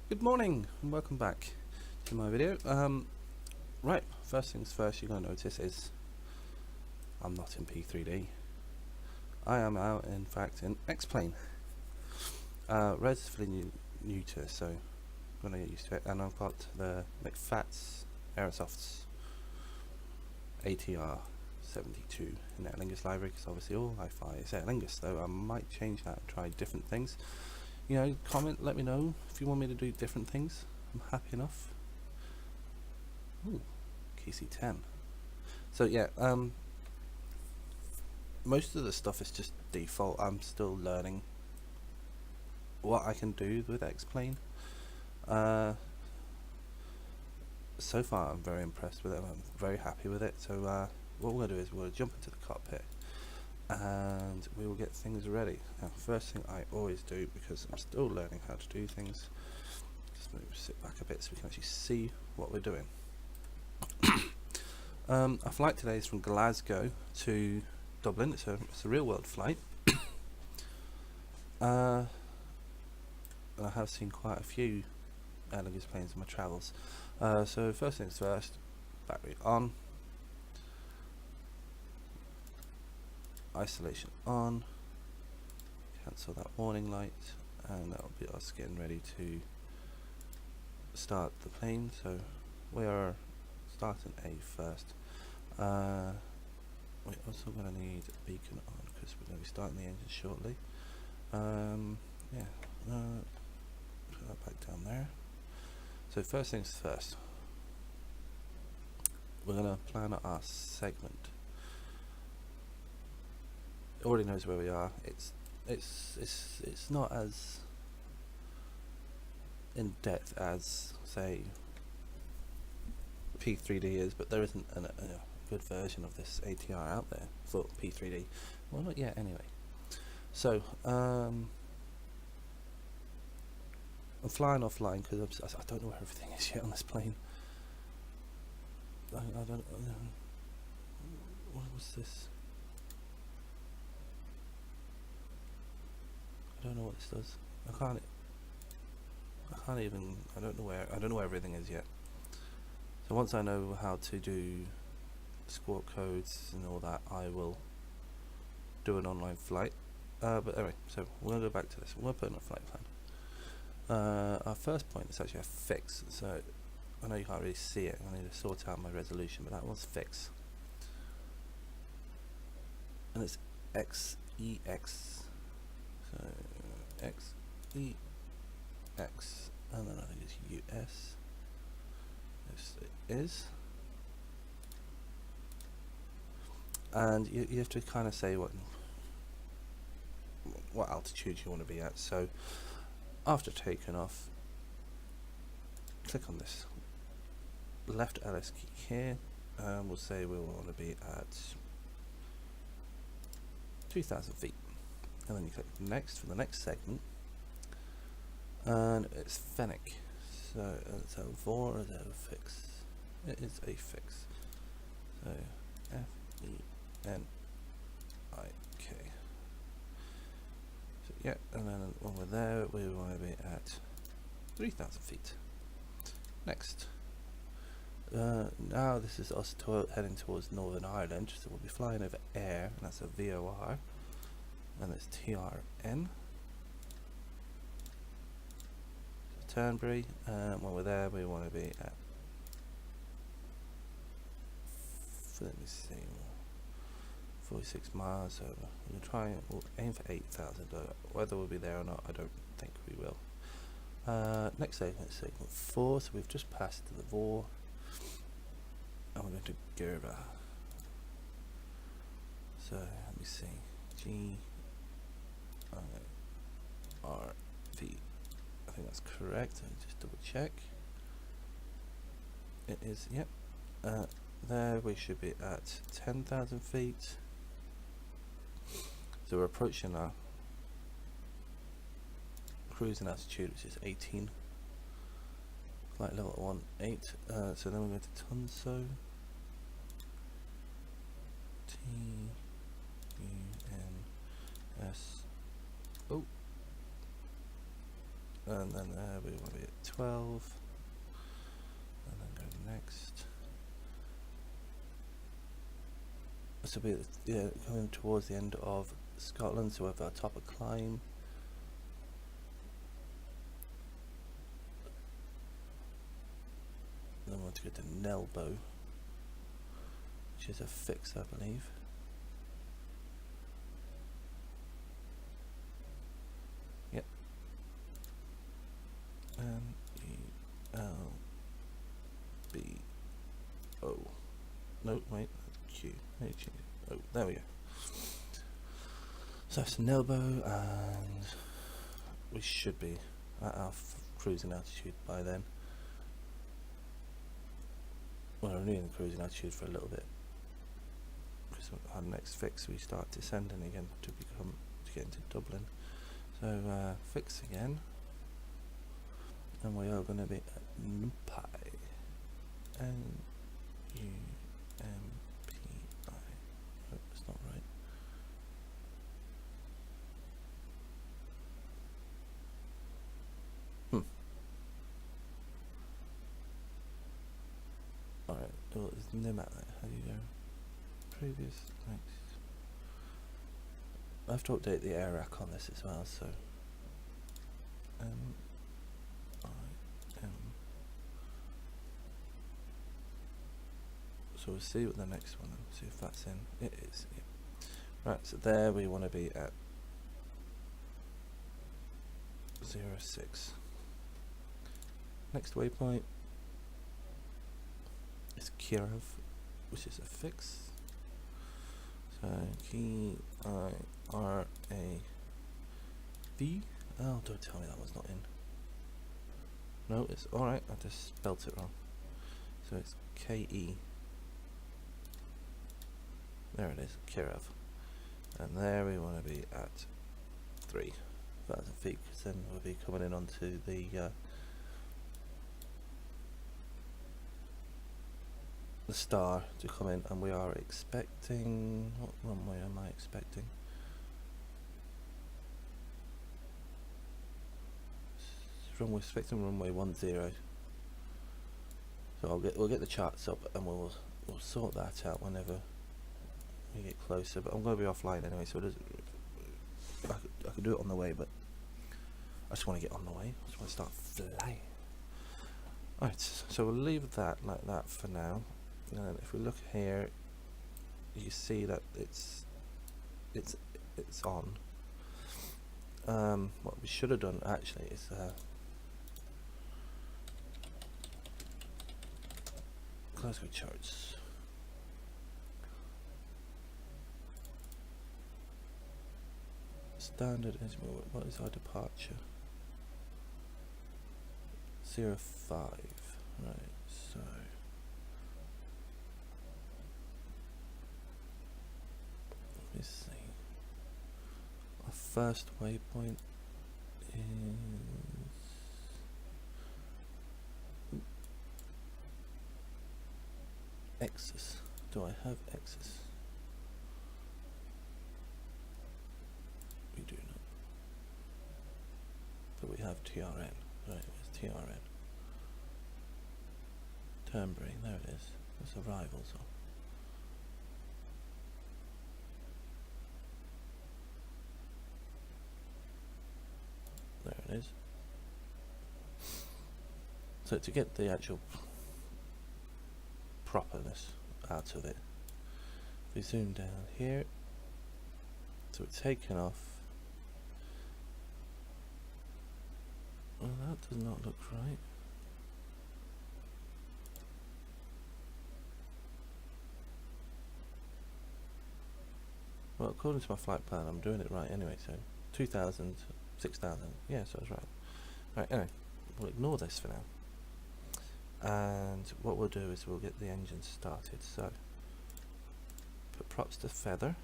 Good morning and welcome back to my video. Right, first things first, you're going to notice is I'm not in P3D. I am out, in fact, in X-Plane. Relatively new to this, so I'm going to get used to it. And I've got the McFats Aerosoft's ATR 72 in Aer Lingus library, because obviously all I fly is Aer Lingus, though I might change that and try different things. You know, comment, let me know if you want me to do different things. I'm happy enough. Ooh, KC10. So yeah, most of the stuff is just default. I'm still learning what I can do with X-Plane. So far I'm very impressed with it. I'm very happy with it. So what we're going to do is we're going to jump into the cockpit and we will get things ready. Now, first thing I always do, because I'm still learning how to do things, just move, sit back a bit so we can actually see what we're doing. Our flight today is from Glasgow to Dublin. It's a real world flight. And I have seen quite a few Aer Lingus planes in my travels. So first things first, battery on, isolation on, cancel that warning light, and that will be us getting ready to start the plane. So we are starting A first. We're also going to need a beacon on because we're going to be starting the engine shortly. Put that back down there. So first things first, we're going to plan our segment. It already knows where we are. It's not as in depth as say P3D is, but there isn't a good version of this ATR out there for P3D. Well, not yet anyway. So I'm flying offline because I don't know where everything is yet on this plane. I don't. What was this? I don't know what this does. I can't even. I don't know where everything is yet. So once I know how to do squawk codes and all that, I will do an online flight. But anyway, so we're going to go back to this. We're putting a flight plan. Our first point is actually a fix. So I know you can't really see it. I need to sort out my resolution, but that one's fix. And it's XEX. So XEX. And then I think it's US. Yes, it is. And you have to kind of say what altitude you want to be at. So after taking off, click on this left LS key here, and we'll say we want to be at 2,000 feet, and then you click next for the next segment, and it's Fennec. So it's a vor or a fix. It is a fix. So FENIK. So yeah, and then when we're there, we want to be at 3,000 feet. Next. Now this is us heading towards Northern Ireland, so we'll be flying over air, and that's a VOR, and it's TRN. So Turnberry, and when we're there, we want to be at, let me see, 46 miles. So we'll aim for 8,000. Whether we'll be there or not, I don't think we will. Next segment is segment 4, so we've just passed the VOR, and we're going to Gerva. So let me see, GRV. I think that's correct. Let me just double check. It is. Yep. There we should be at 10,000 feet. So we're approaching our cruising altitude, which is 18. Flight level 18. So then we're going to Tunso. TUNS. Oh. and then there we want to be at 12, and then go next. So be coming towards the end of Scotland, so we've got a top of climb. Then we want to go to Nelbo, which is a fix, I believe. Yep. N-E-L-B-O. No, wait, that's Q. H-E-O. There we go. So that's Nelbo, and we should be at our cruising altitude by then. Well, we're only in cruising altitude for a little bit, because our next fix we start descending again to get into Dublin. So fix again, and we are going to be at Nupai, N-U-M-P-I. Oh, that's not right. Alright, well, there's no map there. How do you go? Previous, next. I have to update the AirRack on this as well, so so we'll see what the next one, see if that's in. It is, yeah. Right, so there we want to be at 06. Next waypoint is Kirov, which is a fix. So K-I-R-A-V. Oh, don't tell me that was not in. No, it's alright, I just spelt it wrong. So it's K-E. There it is, Kirov. And there we want to be at 3,000 feet, because then we'll be coming in onto the star to come in, and we are expecting, what runway am I expecting? We're expecting runway 10. So we'll get the charts up, and we'll sort that out whenever we get closer. But I'm going to be offline anyway, so I could do it on the way, but I just want to get on the way. I just want to start flying. Alright, so we'll leave that like that for now. And if we look here, you see that it's on. What we should have done actually is Glasgow charts. Standard is, what is our departure? 05. Right, so let me see. Our first waypoint is X's. Do I have X's? We do not. But we have TRN. Right, where's TRN? Turnberry, there it is. That's arrivals. There it is. So to get the actual properness out of it, if we zoom down here, so it's taken off. Well, that does not look right. Well, according to my flight plan, I'm doing it right anyway, so 2,000, 6,000, yeah, so I was right. Right, anyway, we'll ignore this for now. And what we'll do is we'll get the engine started, so put props to feather,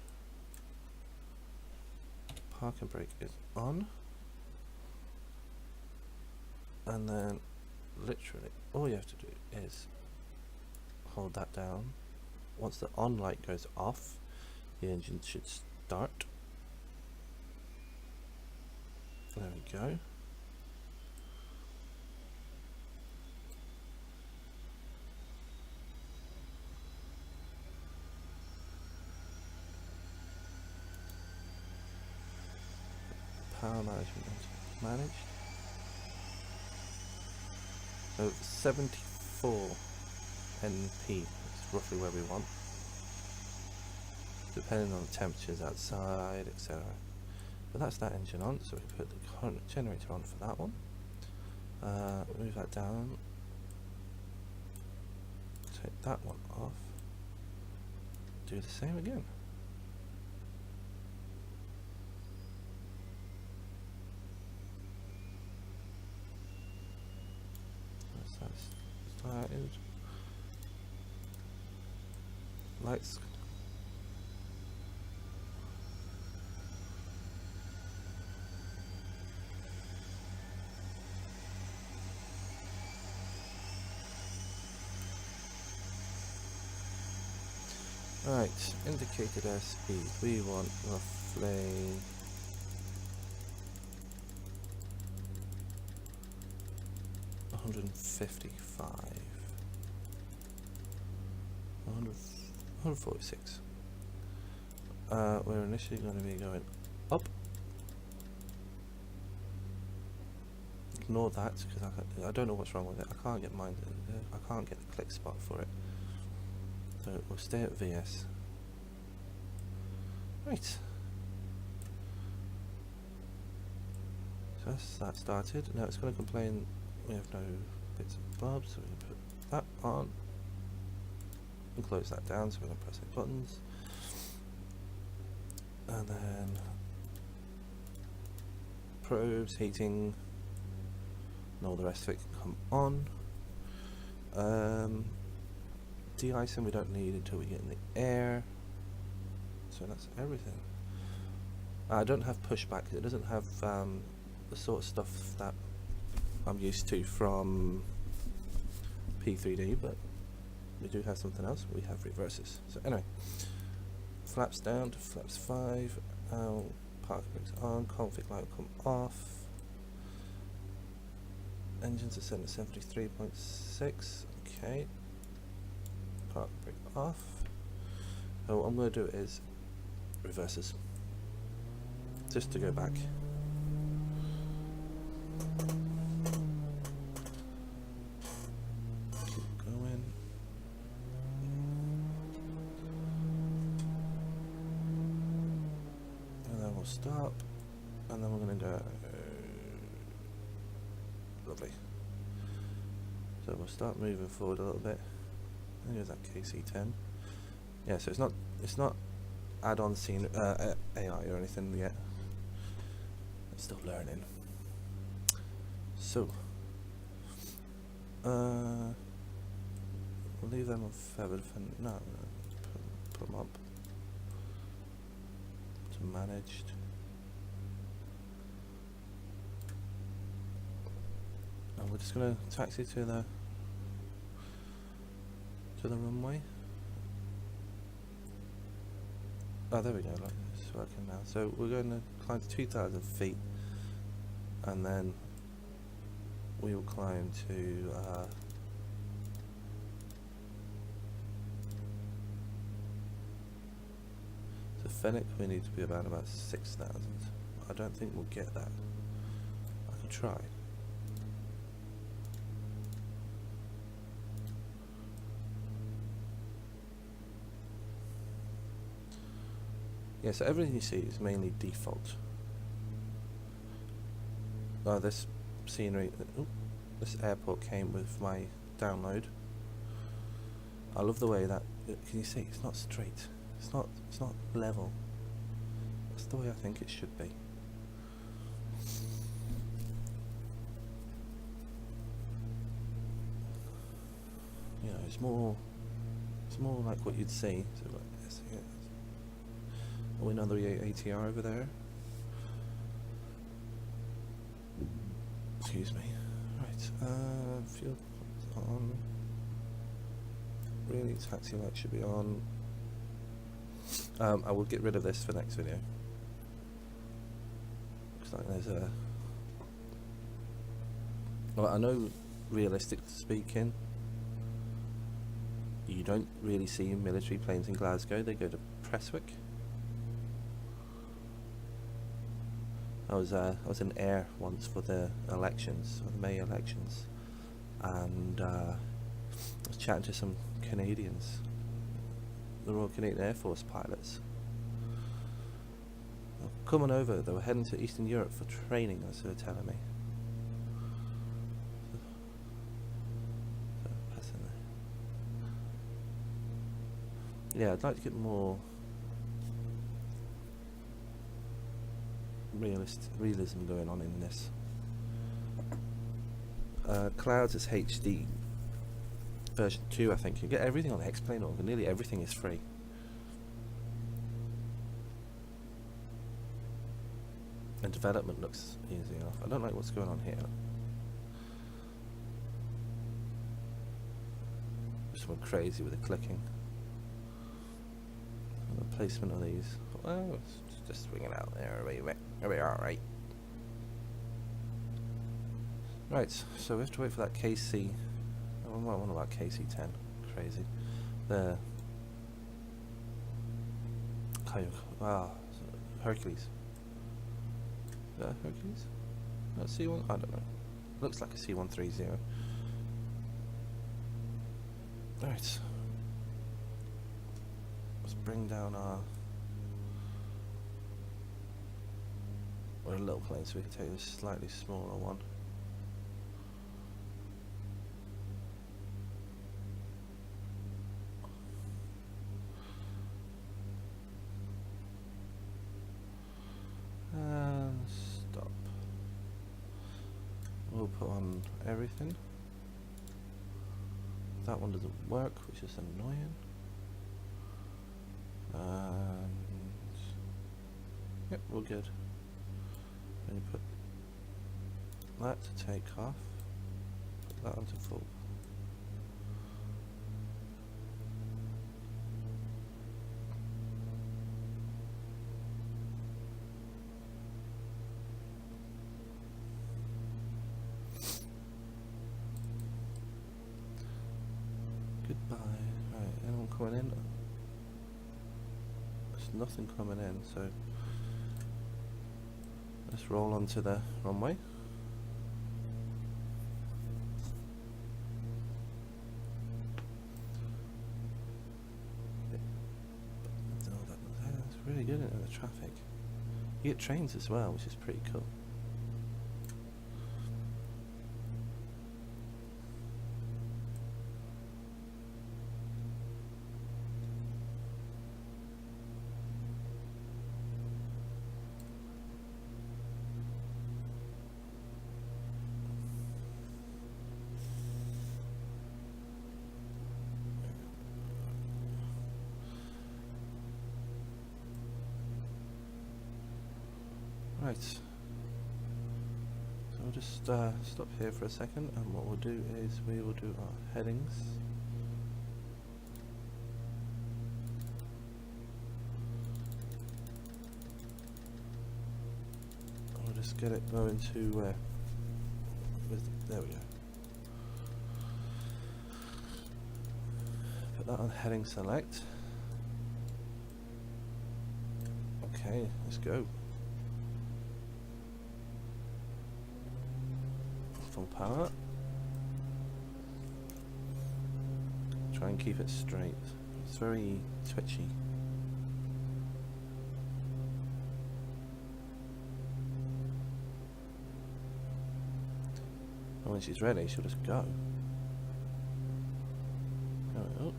park and brake is on, and then literally all you have to do is hold that down. Once the on light goes off, the engine should start. There we go. power management managed. So 74 NP is roughly where we want, depending on the temperatures outside, etc. But that's that engine on, so we put the current generator on for that one. Move that down. Take that one off. Do the same again. That's started. Lights. Right, indicated airspeed. We want roughly 155. 146. We're initially going to be going up. Ignore that because I don't know what's wrong with it. I can't get mine. I can't get the click spot for it. So we'll stay at VS. Right. So that's that started. Now it's going to complain we have no bits and bobs, so we can put that on and close that down, so we can press the buttons. And then probes, heating, and all the rest of it can come on. De-icing we don't need until we get in the air, so that's everything. I don't have pushback, it doesn't have the sort of stuff that I'm used to from P3D, but we do have something else. We have reverses. So anyway, flaps down to flaps 5, parking brakes on, config light will come off, engines are set at 73.6, okay. Park brake off. So what I'm going to do is reverses, just to go back. Keep going. And then we'll stop, and then we're going to go. Lovely. So we'll start moving forward a little bit. Here's that KC10. Yeah, so it's not add-on scene AI or anything yet. It's still learning. So we'll leave them on feathered for no. Put them up to managed. And we're just gonna taxi to the runway. Oh, there we go, like, it's working now. So we're going to climb to 2,000 feet, and then we will climb to Fennec. We need to be about 6,000. I don't think we'll get that. I can try. Yeah, so everything you see is mainly default. This scenery, this airport came with my download. I love the way that, can you see, it's not straight. It's not level. That's the way I think it should be. You know, it's more like what you'd see. So like, oh, another ATR over there. Excuse me. Right, fuel on. Really, taxi light should be on. I will get rid of this for next video. Looks like there's a. Well, I know, realistic speaking, you don't really see military planes in Glasgow. They go to Prestwick. I was in air once for the elections, for the May elections, and I was chatting to some Canadians, the Royal Canadian Air Force pilots. Coming over, they were heading to Eastern Europe for training, as they were telling me. Yeah, I'd like to get more realism going on in this. Clouds is HD version 2, I think. You get everything on X-Plane, or nearly everything is free. And development looks easy enough. I don't like what's going on here. Just went crazy with the clicking. And the placement of these. Well, it's just swinging out there. Are we alright? Right, so we have to wait for that KC. I wonder about KC-10. Crazy. The Hercules. Is that Hercules? No, C1? I don't know. Looks like a C-130. Right. Let's bring down our little plane so we can take this slightly smaller one. And stop. We'll put on everything. That one doesn't work, which is annoying. And yep, we're good. Then you put that to take off. Put that onto full. Goodbye. Right, anyone coming in? There's nothing coming in, so let's roll onto the runway. That's really good in the traffic. You get trains as well, which is pretty cool. Right, so we'll just stop here for a second, and what we'll do is we will do our headings. We'll just get it going to there we go. Put that on heading select. Okay, let's go. Full power. Try and keep it straight. It's very twitchy. And when she's ready, she'll just go. Oh,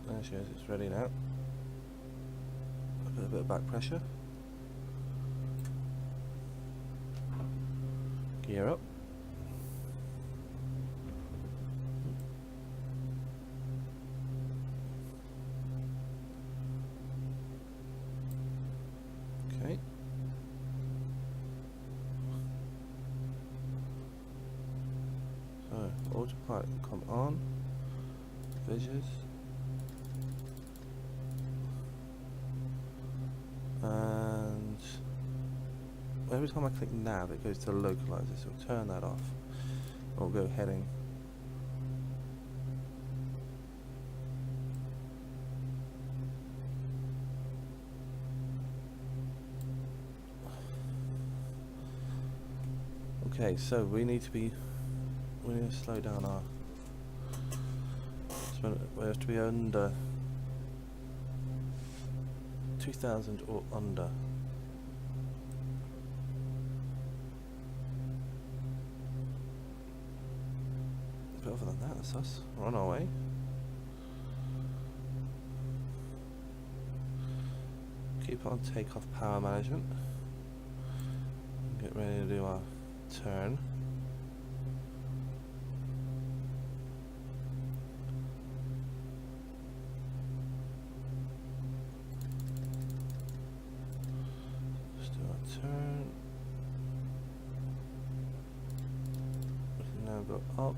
there she is, it's ready now. A bit of back pressure. Gear up. Okay. So, autopilot can come on. Visuals. And every time I click nav, it goes to the localizer, so we'll turn that off. We'll go heading. Okay, so we need to slow down our. We have to be under 2,000 or under. But other than that, that's us. We're on our way. Keep on takeoff power management. Get ready to do our turn. Let's do our turn. We can now go up.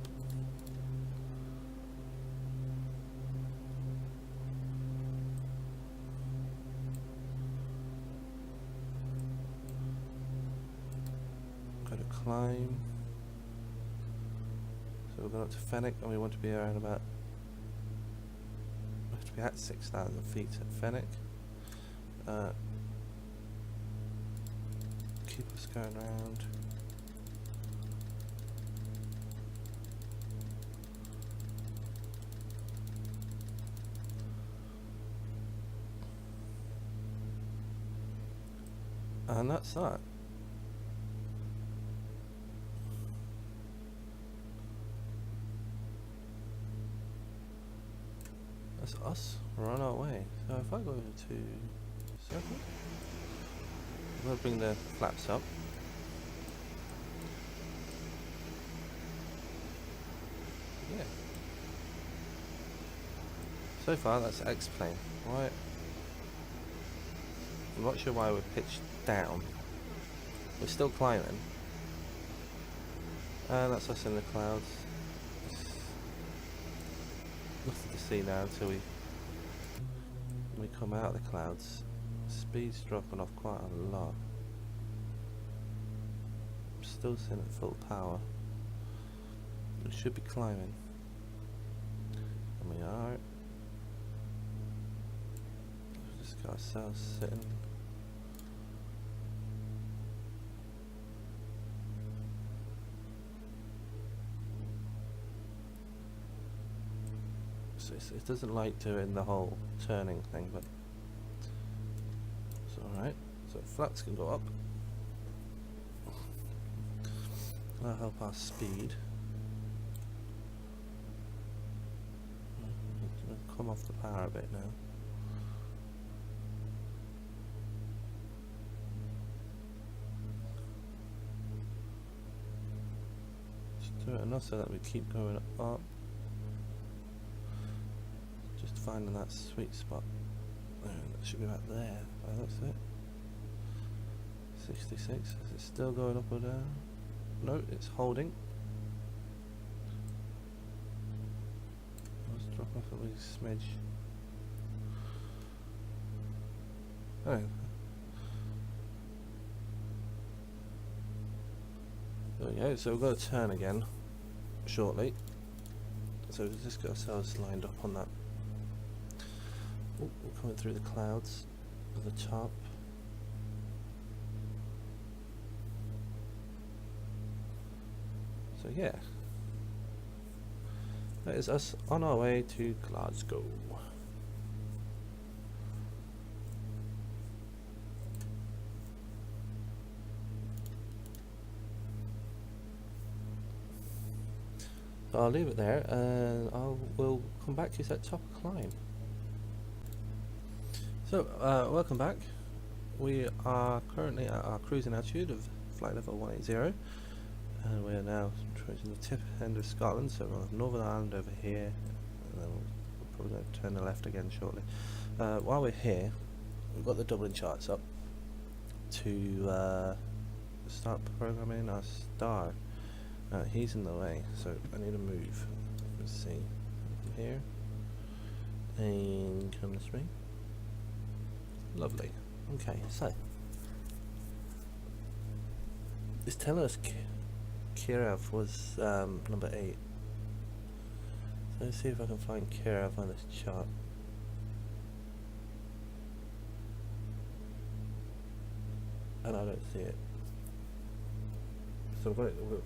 Climb. So we're going up to Fenwick and we want to be around about, we have to be at 6,000 feet at Fenwick. Keep us going around. And that's that. That's us. We're on our way. So if I go over to circle, I'm going to bring the flaps up. Yeah. So far that's X-plane. Right. I'm not sure why we're pitched down. We're still climbing. And that's us in the clouds. Nothing to see now until we come out of the clouds. Speed's dropping off quite a lot. I'm still sitting at full power. We should be climbing. And we are. Just got ourselves sitting. It doesn't like doing the whole turning thing, but it's alright. So flaps can go up. That'll help our speed. We'll come off the power a bit now. Just do it enough so that we keep going up. Finding that sweet spot. That should be about there. Oh, that's it. 66. Is it still going up or down? No, it's holding. Let's drop off a wee smidge. Oh. There we go. So we've got to turn again shortly. So we've just got ourselves lined up on that. Oh, we're coming through the clouds at the top. So yeah, that is us on our way to Glasgow. So I'll leave it there and we'll come back to you at top of climb. So, welcome back. We are currently at our cruising altitude of flight level 180, and we are now approaching the tip end of Scotland, so we'll have Northern Ireland over here, and then we're probably going to turn the left again shortly. While we're here, we've got the Dublin charts up to start programming our star. He's in the way, so I need to move. Let's see. From here, and come this way. Lovely. Okay, so it's telling us Kirov was number 8. So let's see if I can find Kirov on this chart. And I don't see it. So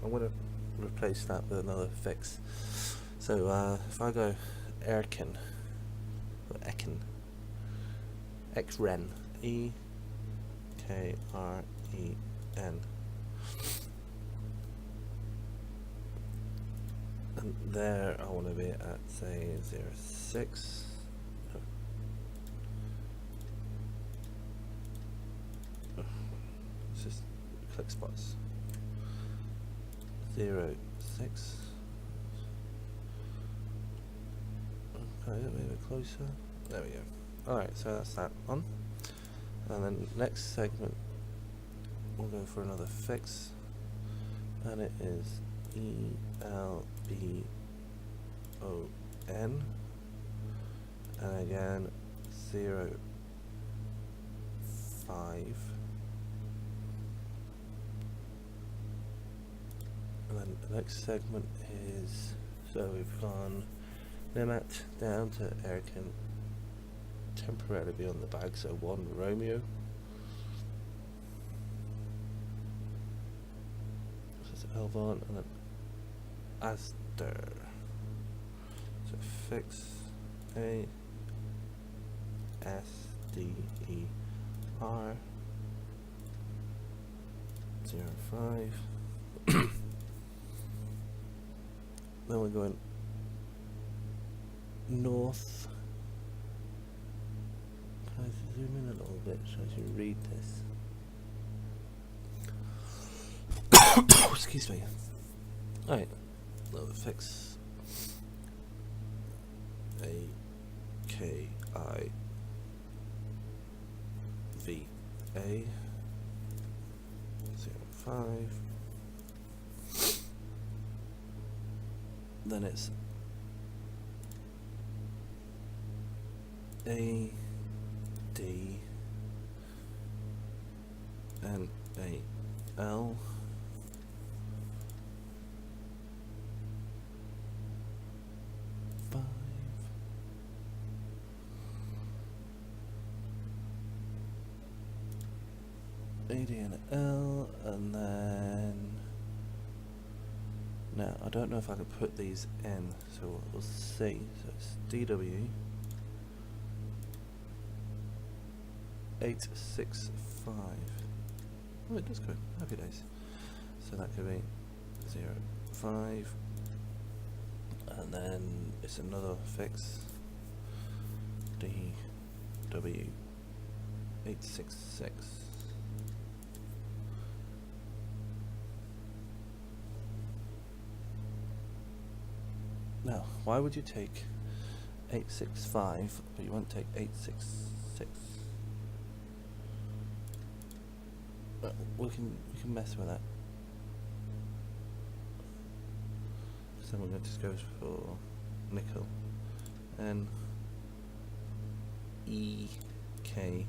I'm going to replace that with another fix. So if I go Erkin, or Ekin, Xren, EKREN, and there I want to be at, say, 06. It's just click spots. 06. Okay, a bit closer. There we go. Alright, so that's that one. And then next segment, we'll go for another fix. And it is ELBON. And again, 05. And then the next segment is, so we've gone Nemat down to Erkin, temporarily be on the bag, so 1 Romeo. This is Elvon, and then Aster. So fix A S D E R 05. Then we're going north. Can I zoom in a little bit so I can read this? Excuse me. Alright, another fix. AKIVA 05. Then it's A D N A L 5. A D N L, and then now I don't know if I can put these in, so we'll see. So it's DW 865. Oh, it does go. Happy days. So that could be 05, and then it's another fix. DW 866. Now, why would you take 865 but you won't take 866? We can mess with that. So we're going to just go for nickel. N E K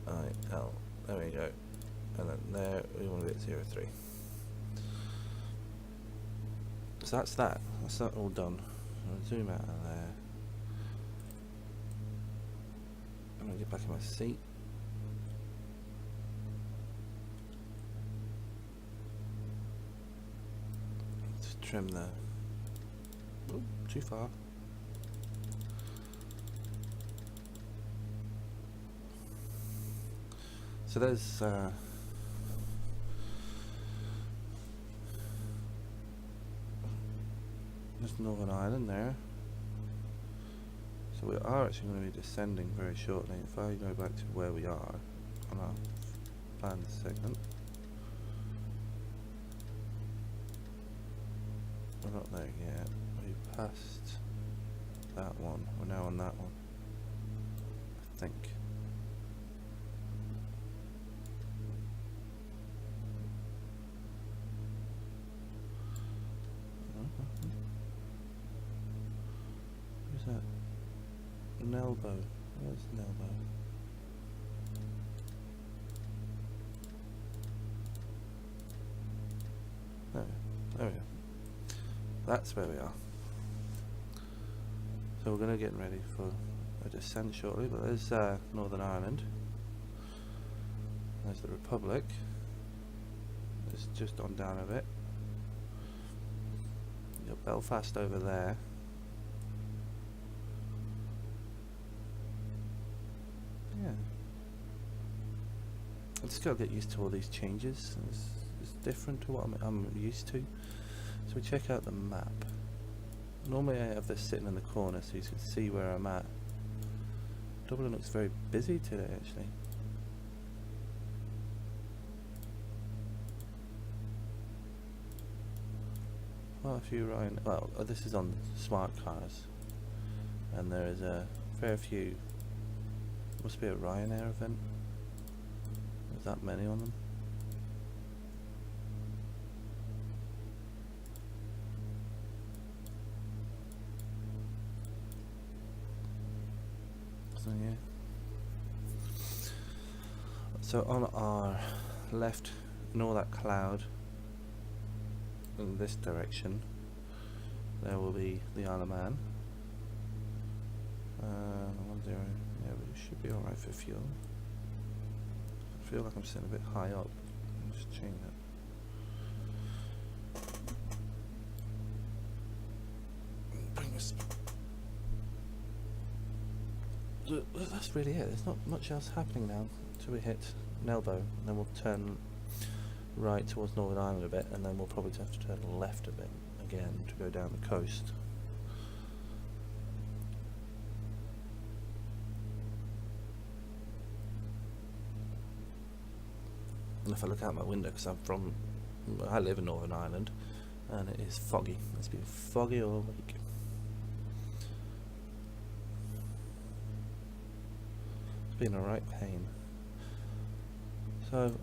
I L. There we go. And then there we want to be at 03. So that's that. That's that all done. I'll zoom out of there. I'm going to get back in my seat. Just trim the... Oh, too far. So there's Northern Ireland there. So we are actually going to be descending very shortly. If I go back to where we are on our planned segment, we're not there yet. We passed that one. We're now on that one, I think. That Nelbo. Where's Nelbo? There we go. That's where we are. So we're going to get ready for a descent shortly, but there's Northern Ireland. There's the Republic. There's just on down a bit. You've got Belfast over there. Yeah. I just gotta get used to all these changes. It's different to what I'm used to. So we check out the map. Normally I have this sitting in the corner so you can see where I'm at. Dublin looks very busy today actually. Well, a few Ryan. Well, this is on smart cars, and there is a fair few. Must be a Ryanair event. There's that many on them. So yeah. So on our left, ignore that cloud. In this direction, there will be the Isle of Man. 10. Yeah, we should be alright for fuel. I feel like I'm sitting a bit high up. I'll just change that. Bring this. That's really it. There's not much else happening now until we hit Nelbo, and then we'll turn right towards Northern Ireland a bit, and then we'll probably have to turn left a bit again to go down the coast. And if I look out my window, because I live in Northern Ireland, and it is foggy. It's been foggy all week. It's been a right pain. So,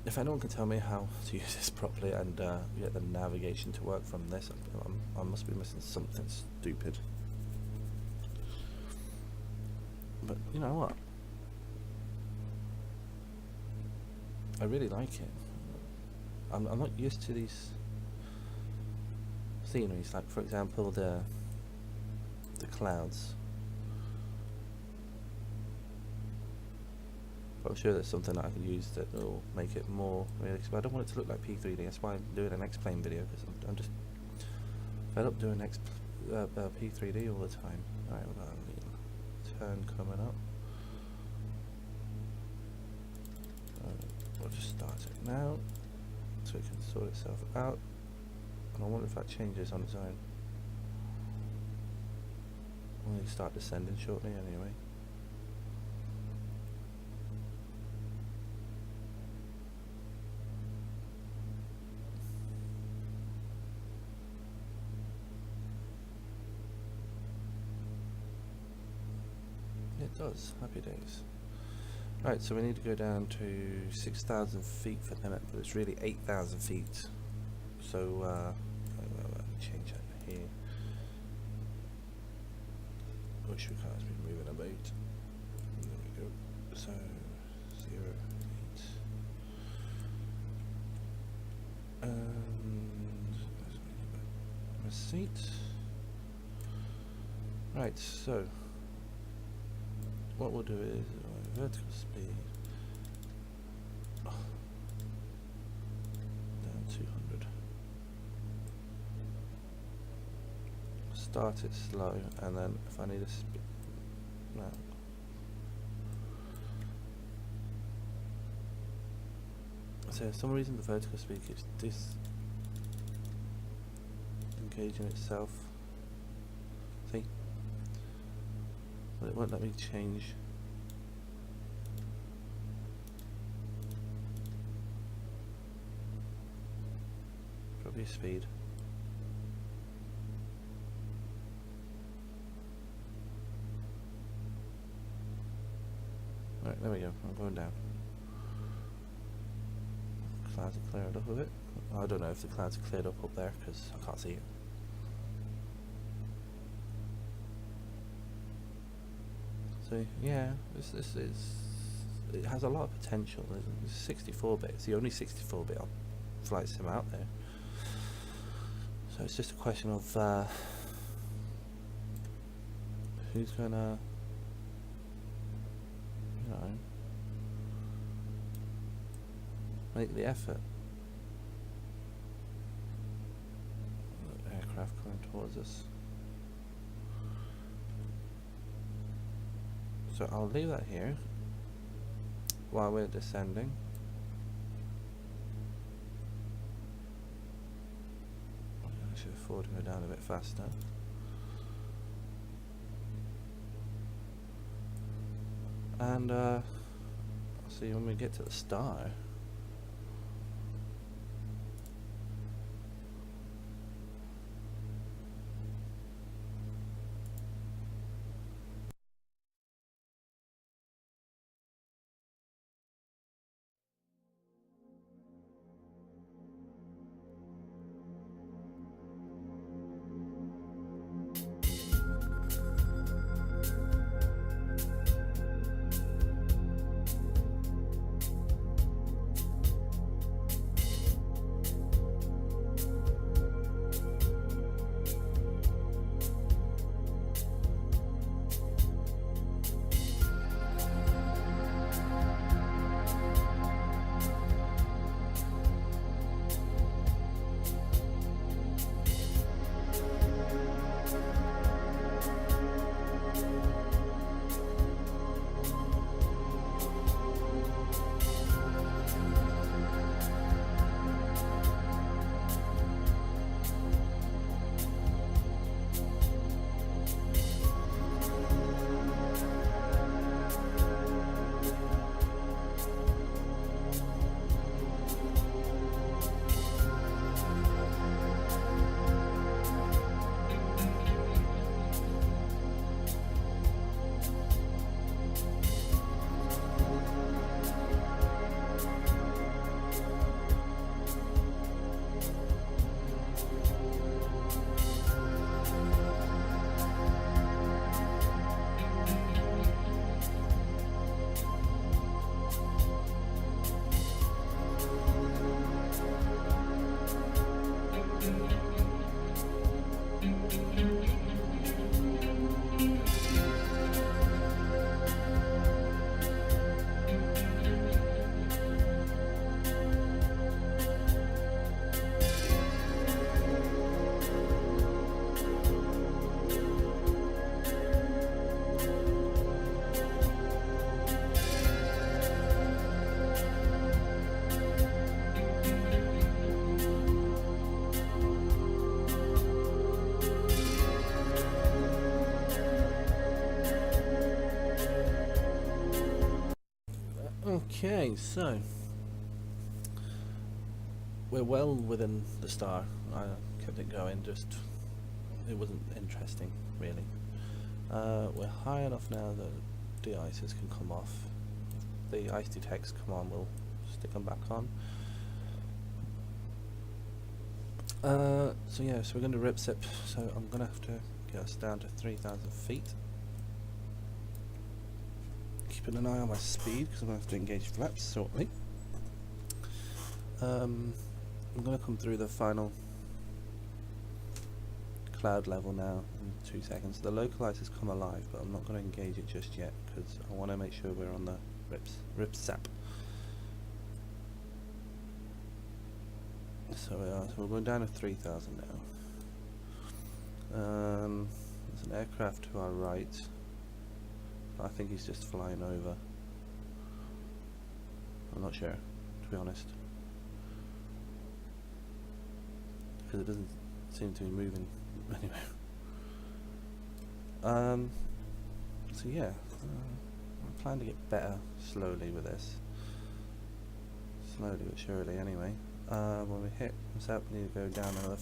if anyone can tell me how to use this properly and get the navigation to work from this, I must be missing something stupid. But you know what? I really like it. I'm not used to these sceneries, like for example the clouds. But I'm sure there's something that I can use that will make it more realistic. But I don't want it to look like P3D. That's why I'm doing an X-Plane video, because I'm just fed up doing P3D all the time. Alright, we've got a little turn coming up. We'll just start it now, so it can sort itself out. And I wonder if that changes on its own. We'll start descending shortly anyway. It does. Happy days. Right, so we need to go down to 6,000 feet for the minute, but it's really 8,000 feet. So, let me change that here. Wish we can't be moving about. There we go. So, 0, 8. And my seat. Right, so what we'll do is vertical speed down 200. Start it slow, and then if I need a speed, no. So for some reason the vertical speed keeps disengaging itself. See? But it won't let me change. Probably speed. Right, there we go. I'm going down. Clouds are cleared up a bit. I don't know if the clouds are cleared up there because I can't see it. So yeah, this is, it has a lot of potential. It's 64-bit. It's the only 64-bit flight sim out there. So it's just a question of who's gonna, you know, make the effort. towards us. So I'll leave that here while we're descending. I should afford to go down a bit faster. And I'll see when we get to the star. Okay, so we're well within the star. I kept it going, just it wasn't interesting really. We're high enough now that de-ices can come off. If the ice detects come on, we'll stick them back on. So yeah, so we're going to rip sip, so I'm going to have to get us down to 3,000 feet. Keeping an eye on my speed because I'm going to have to engage flaps shortly. I'm going to come through the final cloud level now in 2 seconds. The local ice has come alive, but I'm not going to engage it just yet because I want to make sure we're on the rip sap. So we are. So we're going down to 3,000 now. There's an aircraft to our right. I think he's just flying over. I'm not sure, to be honest, because it doesn't seem to be moving anyway. So yeah, I'm planning to get better slowly with this. Slowly but surely anyway. When we hit this up, we need to go down another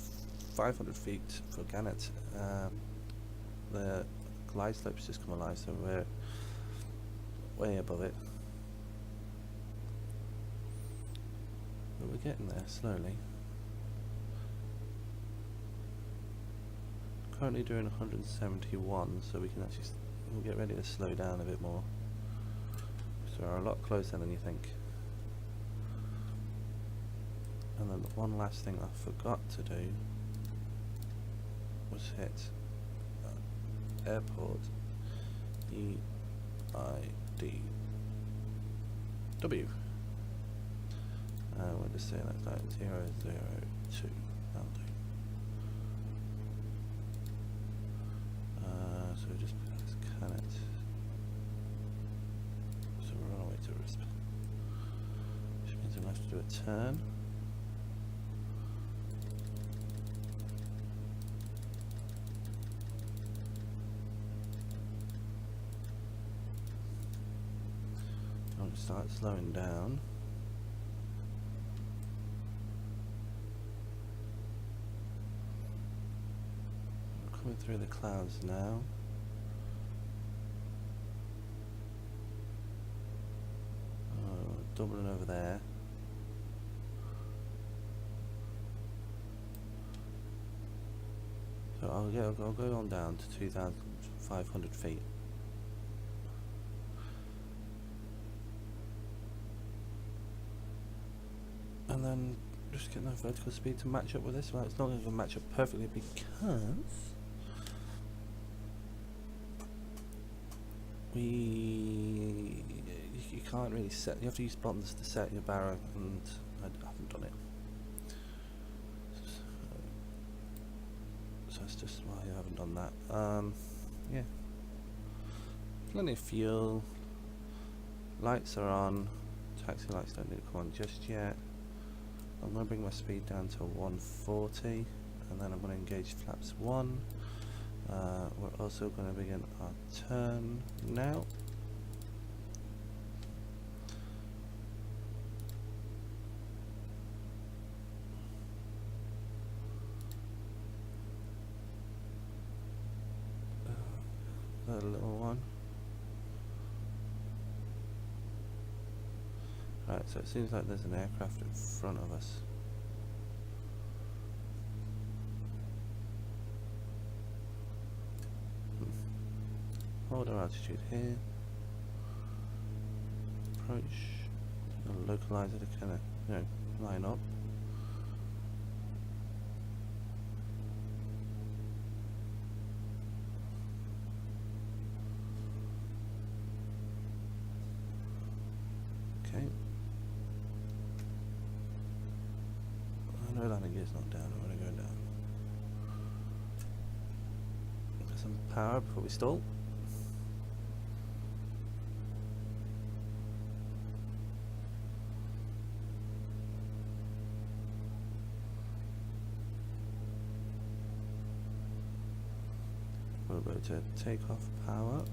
500 feet for Gannet. The glide slope's just come alive, so we're way above it. But we're getting there slowly. Currently doing 171, so we can actually we'll get ready to slow down a bit more. So we're a lot closer than you think. And then the one last thing I forgot to do was hit airport EIDW. We'll just say that's like 002. That'll do. So just can it. So we're on our way to RISP. Which means we'll have to do a turn. Don't start slowing down. We're coming through the clouds now. Dublin over there. So I'll go on down to 2,500 feet. And then just get that vertical speed to match up with this. Well, it's not going to match up perfectly because you can't really set. You have to use buttons to set your barrow, and I haven't done it. So that's just why I haven't done that. Yeah, plenty of fuel. Lights are on. Taxi lights don't need to come on just yet. I'm going to bring my speed down to 140, and then I'm going to engage flaps 1. We're also going to begin our turn now. The little one. Right, so it seems like there's an aircraft in front of us. Hold our altitude here. Approach. Localize it to kind of, line up. Okay. I know landing gear's not down. I'm going to go down. Get some power before we stall. We'll go to takeoff power.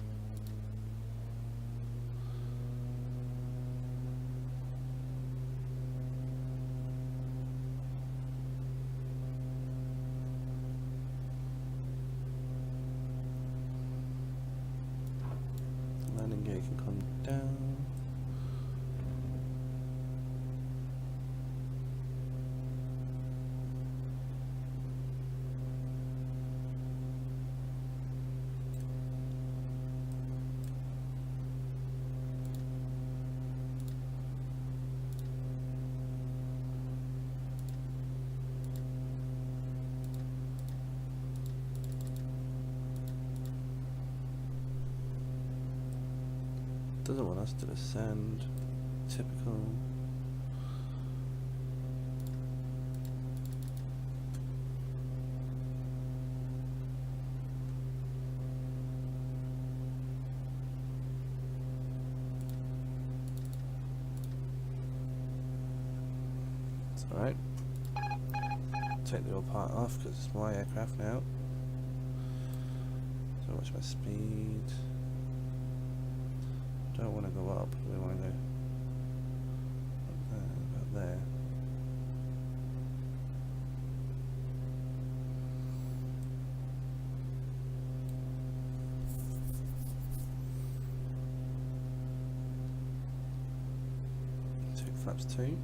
Landing gear can come down. Doesn't want us to descend. Typical. It's alright. Take the old part off because it's my aircraft now. So watch my speed. Don't want to go up, we want to go about there. Take flaps 2.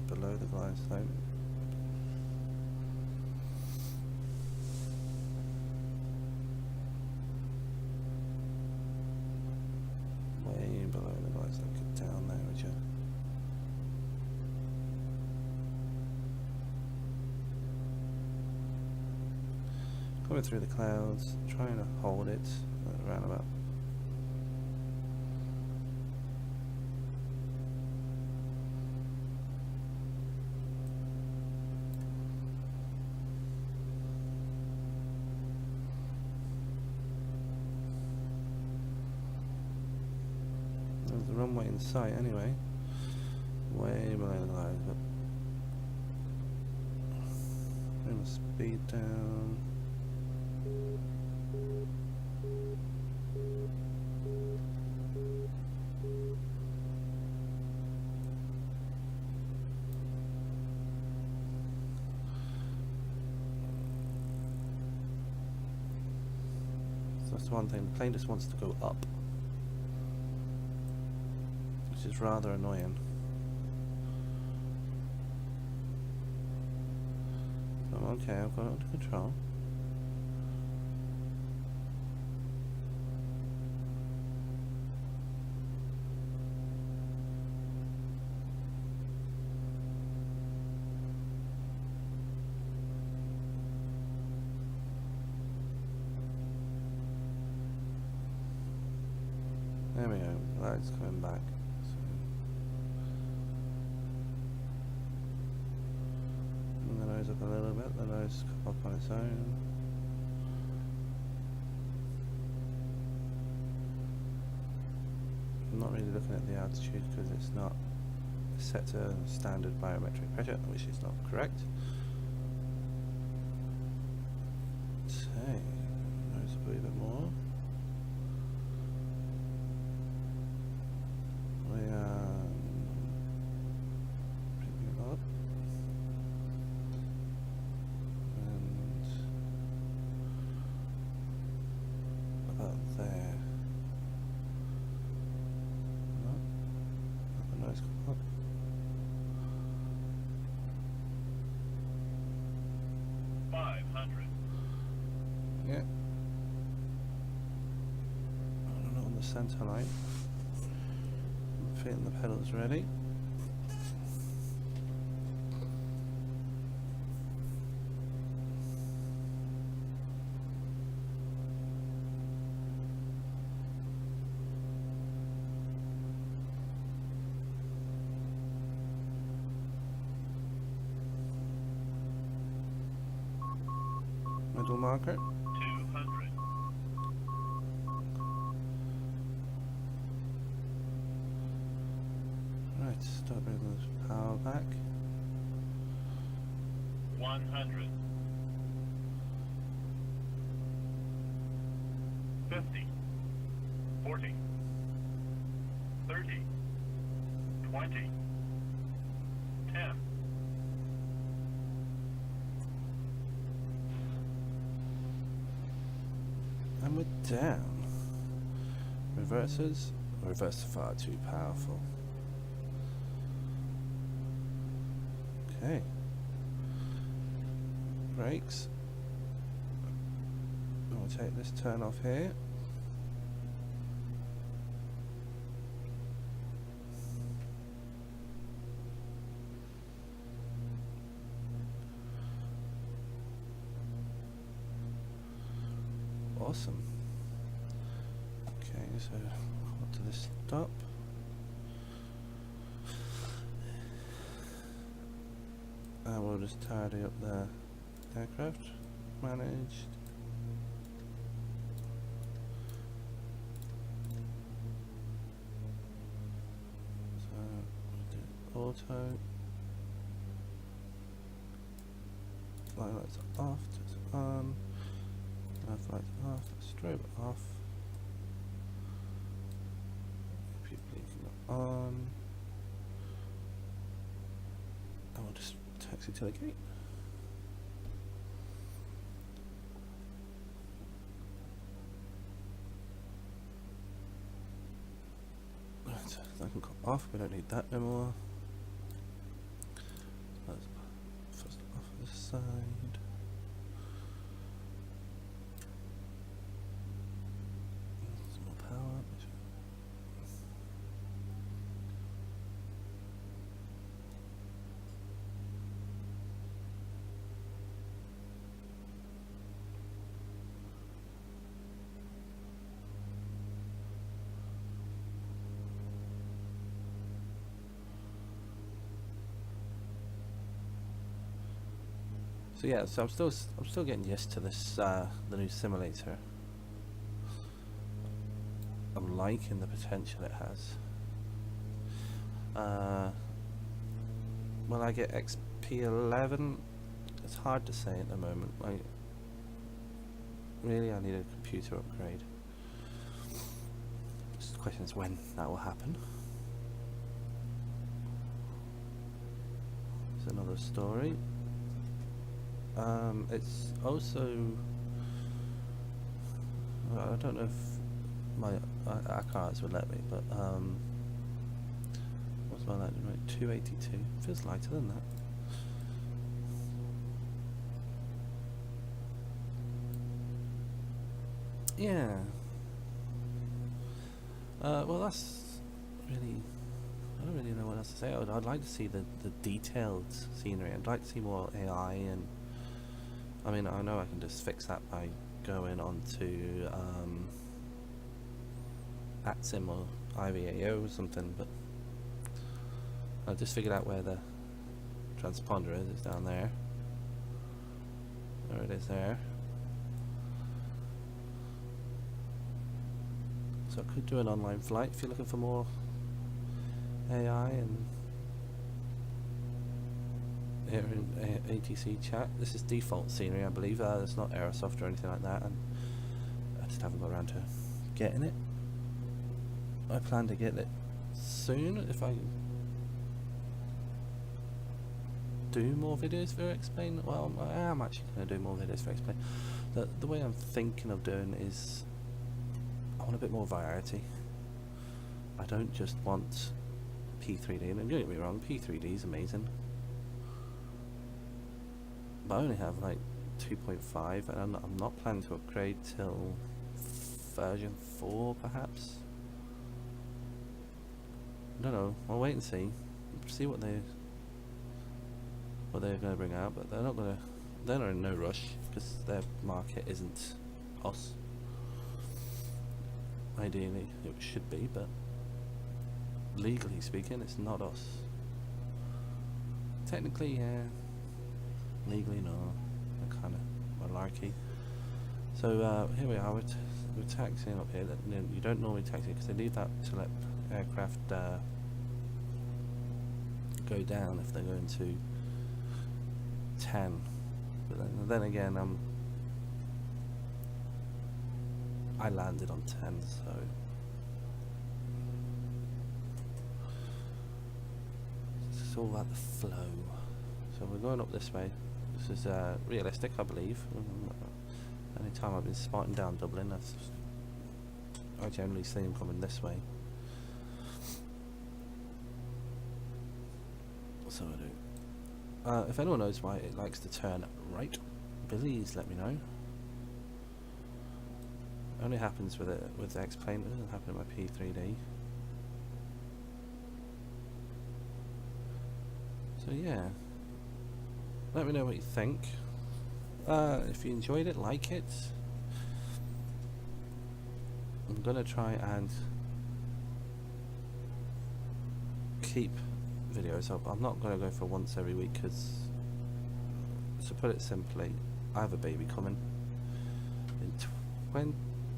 Below the glide slope. Way below the glide slope. Get down there, would you? Coming through the clouds, trying to hold it around about. There's a runway in sight anyway. Way below the line, but bring the speed down. So that's one thing, the plane just wants to go up, which is rather annoying. Oh, okay, I've got it under control. There we go, that's coming back. So bring the nose up a little bit, the nose come up on its own. I'm not really looking at the altitude because it's not set to standard barometric pressure, which is not correct. Okay, nose up a wee bit more. We are bringing it up and about there. No, let the nose come up. Yeah. I don't know, on the centre line. I'm feeling the pedals ready. Middle marker. 200. Right, start bringing this power back. 100. 50. 40. 30. 20. 10. And we're down. Reverses. Reverse far too powerful. Okay. Brakes. We'll take this turn off here. Awesome. Okay, so up to this stop. And we'll just tidy up the aircraft. Managed. So we'll do auto. Flight lights off, it's on. Left lights off, strobe off. Keep blinking on. And we'll just taxi to the gate. Right, that can go off, we don't need that no more. Let's first off this side. So yeah, so I'm still getting used to this the new simulator. I'm liking the potential it has. Will I get XP11? It's hard to say at the moment. Really, I need a computer upgrade. Just the question is when that will happen. It's another story. It's also, I don't know if my cards would let me, but what's my lightning rate? 282. Feels lighter than that. Yeah. Well, that's really. I don't really know what else to say. I'd like to see the detailed scenery. I'd like to see more AI, and I mean, I know I can just fix that by going onto ATSIM or IVAO or something. But I just figured out where the transponder is. It's down there. There it is there. So I could do an online flight if you're looking for more AI and here in ATC chat. This is default scenery, I believe. It's not Aerosoft or anything like that, and I just haven't got around to getting it. I plan to get it soon if I do more videos for Explain. Well, I am actually going to do more videos for Explain. The way I'm thinking of doing is I want a bit more variety. I don't just want P3D, and don't get me wrong, P3D is amazing, but I only have like 2.5 and I'm not planning to upgrade till version 4 perhaps. I don't know, I'll wait and see what they're going to bring out, but they're not in no rush because their market isn't us. Ideally it should be, but legally speaking it's not us. Technically yeah, legally no. They're kind of malarkey. So here we are, we're taxiing up here. You don't normally taxi because they leave that to let aircraft go down if they're going to 10. But then again, I landed on 10, so it's all about the flow. So we're going up this way. This is realistic, I believe. Any time I've been spotting down Dublin, I generally see them coming this way. So I do. If anyone knows why it likes to turn right, please let me know. It only happens with the X-Plane, it doesn't happen in my P3D. So yeah, let me know what you think. If you enjoyed it, like it. I'm gonna try and keep videos up. I'm not gonna go for once every week because, to put it simply, I have a baby coming in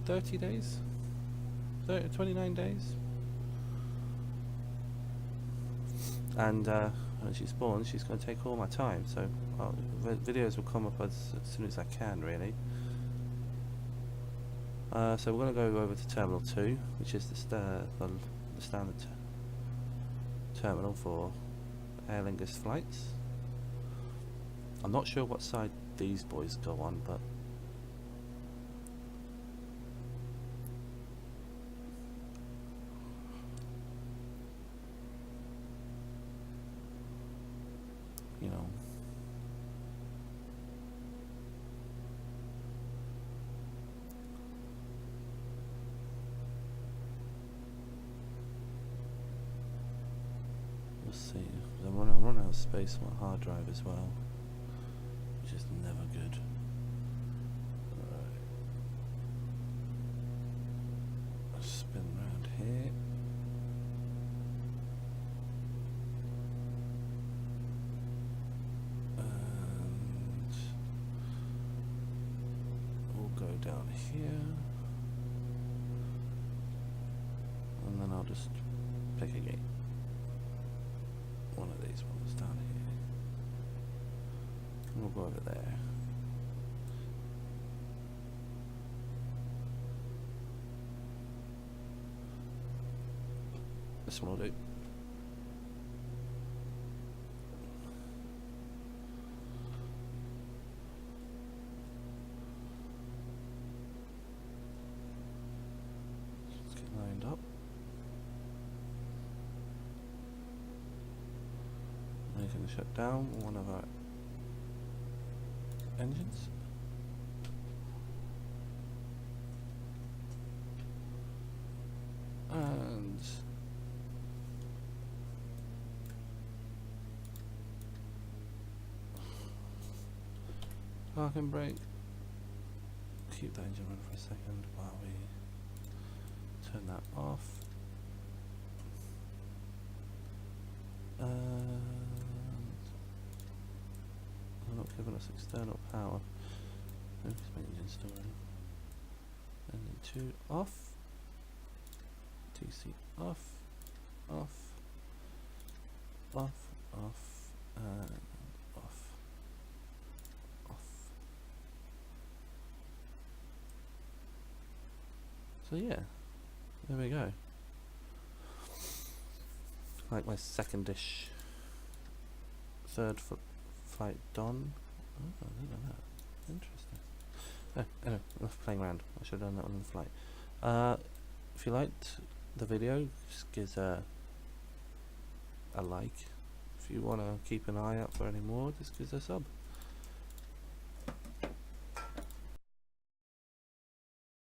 30 days? 29 days? And when she's born, she's going to take all my time, so videos will come up as soon as I can, really. So we're going to go over to Terminal 2, which is the standard terminal for Aer Lingus flights. I'm not sure what side these boys go on, but you know, we'll see. I'm running out of space on my hard drive as well, which is never good. Alright, I'll spin around here. Go down here, and then I'll just pick a gate. one of these ones down here. And we'll go over there. This one will do. Let's get lined up. We can shut down one of our engines. And parking brake. Keep that engine running for a second while we turn that off. They're not giving us external power. Focus my engine still running. Engine 2 off. DC off. Off. Off. Off. And off. Off. So yeah, there we go. Like my second-ish third flight done. Oh, I didn't know that. Interesting. Anyway, enough playing around. I should have done that on the flight. If you liked the video, just give a like. If you want to keep an eye out for any more, just give us a sub.